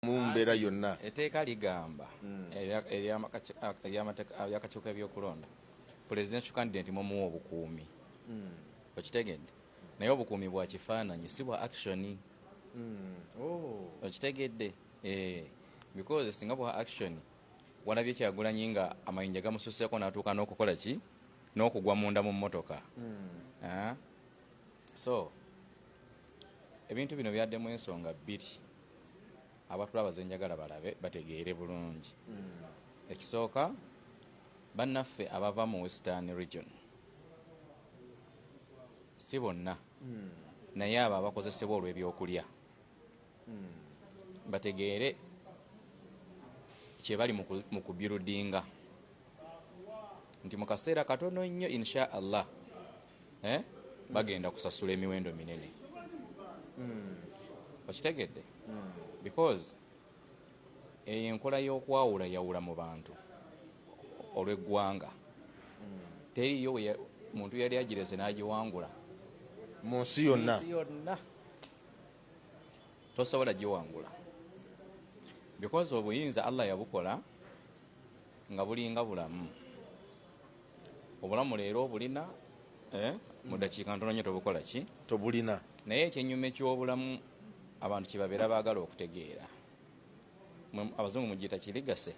mu mbeera yonna. Etteeka ligamba ery'akakiiko ebyokulonda presidential candidate mumuwa obukuumi. Okitegedde? Naye obukuumi bwa kifaananyi si bwa action. Okitegedde? Because singa bwa action walabye Kyagulanyi nga amayinja gamususeeko n'atuuka n'okukola ki? N'okugwa munda mu mmotoka. So ebintu bino byaddemu ensonga bbiri abatulabaze njagala balabe bategeere bulungi. Ekisooka, bannaffe abava mu Western region si bonna naye abo abakozesebwa olw'ebyokulya bategeere kye bali mu kubirudinga nti mu kaseera katono nnyo insha Allah bagenda kusasula emiwendo minene. Okitegedde? Because eyo enkola y'okwawula yawula mu bantu olw'eggwanga teriyo muntu yali agirese n'agiwangula mu nsi yonna tosobola giwangula because obuyinza Allah yabukola nga bulinga bulamu. Obulamu leero obulina mu dakiika ntono nnyo tobukola ki? Tobulina. Naye ekyenyuma eky'obulamu abantu kibabeera baagala okutegeera. Abazungu mugiyita kirigase.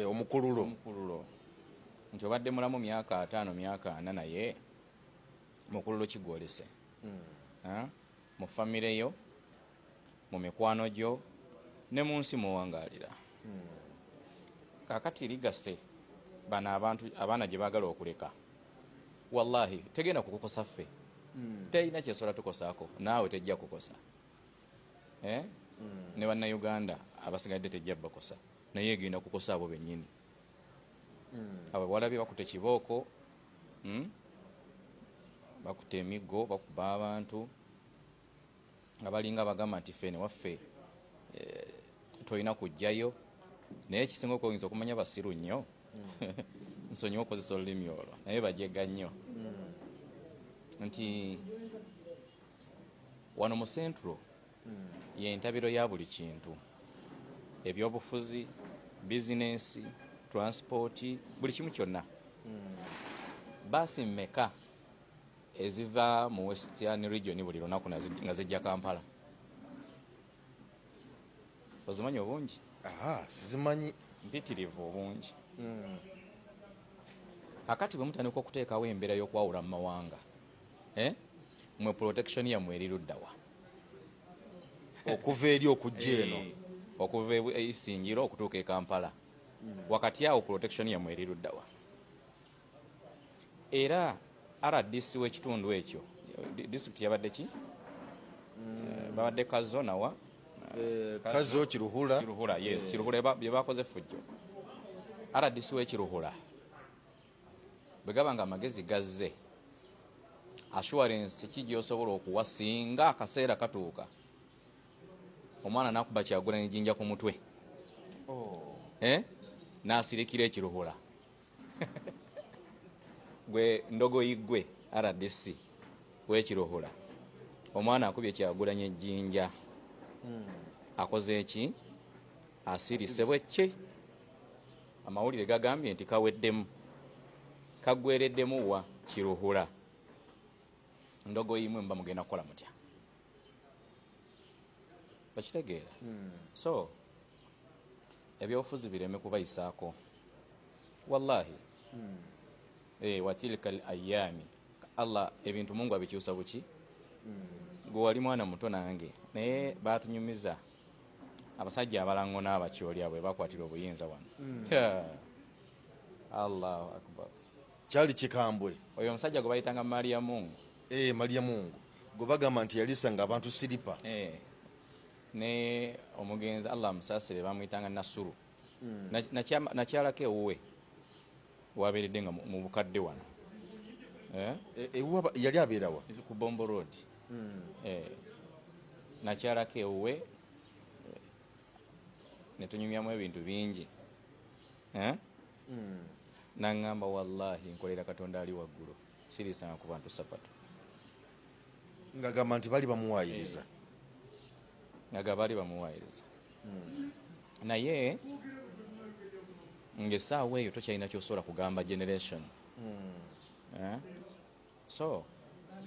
Omukululo. Nti obadde mulamu myaka 5 myaka 4 naye mukululo kigwolese. Mu famire yo, mu mikwano gyo, ne mu nsi muwangaalira. Kaakati ligase bano abaana gye baagala okuleka. Wallahi tegenda kukukosa ffe. Terina kyesobola tukosaako naawe tejja kukosa. Ne bannayuganda abasigadde tejja bakosa naye egenda kukosa abo bennyini. Abo walabye bakute kibooko, bakute emiggo, bakuba abantu nga balinga bagamba nti ffe ne waffe tolina kujjayo. Naye ekisinga okuyinza okumanya basiru nnyo nsonyiwa okozesa olulimi olwo naye bajega nnyo nti wano mu Central yentabiro ya buli kintu, ebyobufuzi, bizinensi, transporti, buli kimu kyonna. Baasi mmeka eziva mu Western region buli lunaku nga zijja Kampala? Ozimanyi obungi? Sizimanyi. Mpitirivu obungi. Kakati bwe mutandika okuteekawo embeera y'okwawula mu mawanga, mwe protection yammwe eri luddawa? Okuva eri okujja eno. Okuva Isingiro okutuuka e Kampala. Wakati awo protection yammwe eri luddawa? Era RDC w'ekitundu ekyo, disitulikiti yabadde ki? Babadde Kazo nawa? Kazo Kiruhura. Kiruhura, yes. Kiruhura bye bakoze fujjo. RDC w'Ekiruhura bwe gaba nga amagezi gazze, assurance ki gy'osobola okuwa singa akaseera katuuka omwana nakuba Kyagulanyi ejjinja ku mutwe n'asirikira Ekiruhura gwe ndogoyi gwe RDC w'Ekiruhura omwana akubye Kyagulanyi ejjinja akoze eki? Asirise bweki? Amawulire gagambye nti kaweddemu, kaggwereddemu wa Kiruhura. Ndogoyi mwe mba mugenda kukola mutya? Bakitegeera? So ebyobufuzi bireme kubayisaako wallahi. Watilka al-ayami Allah ebintu Mungu abikyusa buki? Gwe wali mwana muto nange naye batunyumiza abasajja abalango n'abakyoli bwe bakwatira obuyinza wano. Allahu akbar. Kyali kikambwe. Oyo omusajja gwe bayitanga Maria Mungu. Maria Mungu gwe bagamba nti yalisanga abantu siripa. Ne omugenzi Allah amusaasire bamuyitanga Nasuru. Nakyalako ewuwe wabeeredde nga mu bukadde wano. Yali abeerawa? Ku Bombo Road. Nakyalako ewuwe ne tunyumyamu ebintu bingi. Nangamba wallahi nkolera Katonda ali waggulu sirisanga ku bantu sapatu. Ngagamba nti bali bamuwaayiriza. Nga bali bamuwaayiriza. naye ng'essaawa eyo tokyalina kyosobola kugamba generation. So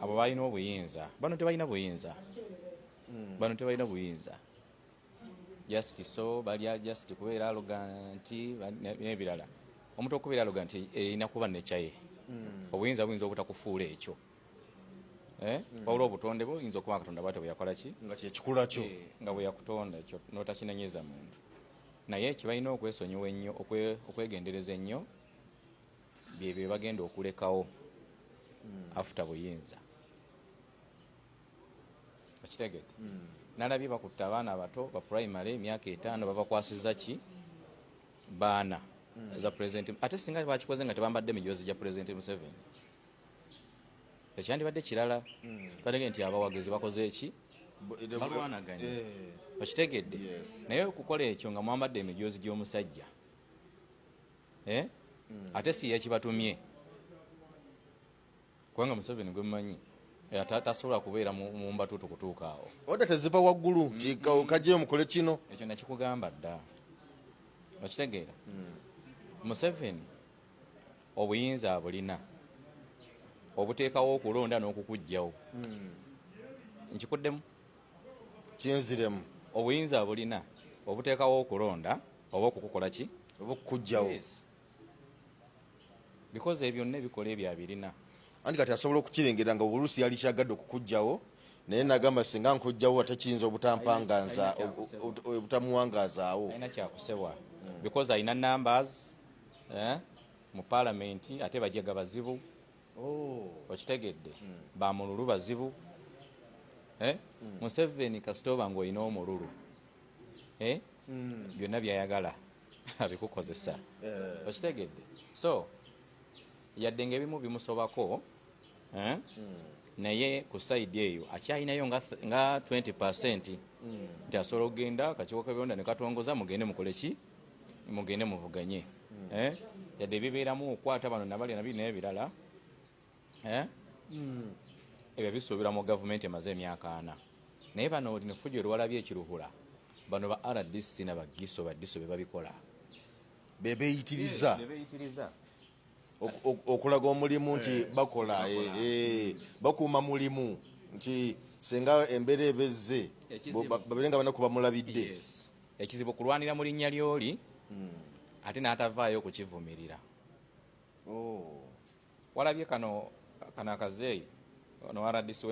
abo balina obuyinza, bano tebalina buyinza, bano tebalina buyinza, just so balya just kubeera arroganti n'ebirala. Omuntu okubeera arroganti erina kuba nekyaye. Obuyinza buyinza obutakufuula ekyo. Wabula obutonde buyinza okuba Katonda bwate bwe yakola ki nga kyekikula kyo nga bwe yakutonda ekyo n'otakinenyeza muntu. Naye kibalina okwesonyiwa ennyo, okwegendereza ennyo byebyo bagenda okulekawo afuta buyinza. Okitegedde? Nalabye bakutte abaana abato ba primary emyaka 5 babakwasizza ki baana za president. Ate singa bakikoze nga tebambadde mijoozi gya president Museveni, ekyandibadde kirala. Balege nti abawagizi bakoze eki balwanaganye. Okitegedde? Naye okukola ekyo nga mwambadde emijoozi gy'omusajja ate si yekibatumye, kubanga Museveni gwe mumanyi tasobola kubeera mu mbatuutu kutuuka awo. oda teziva waggulu nti kajjeyo mukole kino. Ekyo nakikugamba dda. Okitegeera? Museveni obuyinza abulina obuteekawo okulonda n'okukugjawo. Nkikuddemu? Kinziremu. Obuyinza abulina obuteekawo okulonda oba okukukola ki? Oba okukugjawo. Because ebyo byonna ebikola ebyo abirina. Andi kati asobola okukirengera nga Obuluusi yali kyagadde okukugjawo, naye nagamba singa nkugjawo ate kiyinza obutampangaza obutamuwangazaawo. Alina kyakusebwa. Because alina numbers mu parliament, ate bajega bazibu. Okitegedde? Bamululu bazibu. Museveni kasitoba ng'olina omululu byonna byayagala abikukozesa. Okitegedde? So yadde ng'ebimu bimusobako naye ku side eyo akyalinayo nga 20% nti asobola okugenda akakiiko k'ebyondo ne katongoza mugende mukole ki, mugende muvuganye. Yadde ebibeeramu okwata bano nabali nabiri n'ebirala ebyo bisuubira mu gavumenti emaze emyaka 4. Naye bano olina effujjo lwalabye ekiruhula, bano ba RDC n'abagiso baddiso be babikola, be beeyitiriza okulaga omulimu nti bakola bakuuma mulimu nti senga embeera ebezze babeere nga banaku bamulabidde. Ekizibu kulwanira mu linnya ly'oli ate n'atavaayo kukivumirira. Walabye kano akazeeyi ono RDC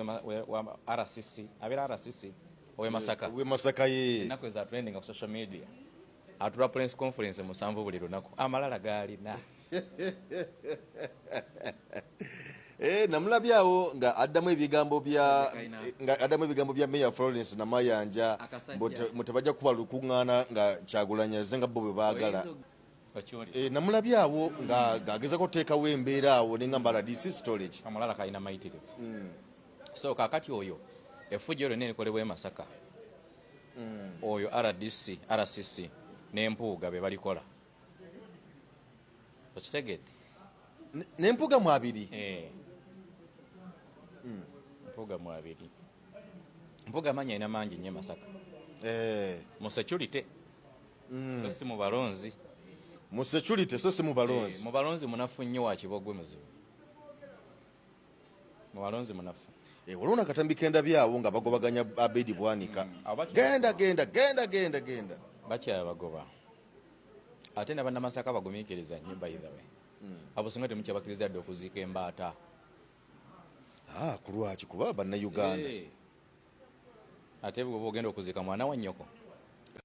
RCC abeera RCC owe Masaka ye ennaku eza trending ku social media atula press conference 7 buli lunaku, amalala gaalina. Namulabyawo nga addamu ebigambo bya Mayor Florence Namayanja mutebajja kuba lukuŋŋaana nga Kyagulanyi azze nga bo bwe baagala. Namulabyawo ng'agezako kuteekawo embeera awo n'engamba RDC storage. Amalala kalina mayitirivu. So kaakati oyo effujjo lyonna erikolebwa e Masaka, oyo RCC n'Empuuga be balikola. Okitegedde? N'Empuuga mu abiri. Empuuga mu abiri. Empuuga amanyi alina mangi nnyo Masaka. Mu security so si mu balonzi. Mu security so si mu balonzi. Mu balonzi munafu nnyo wa Kibogwe muzibu. Mu balonzi munafu. Waliwo nakatambi kendabyawo nga bagobaganya Abedi Bwanika. Genda. Bakyabagoba. Ate na bannamasaka bagumiikiriza nnyo by the way. Abo singa temukyabakiriza dde okuziika embaata. Ku lwaki? Kuba bannayuganda. Ate bwe ogenda okuziika mwana wa nnyoko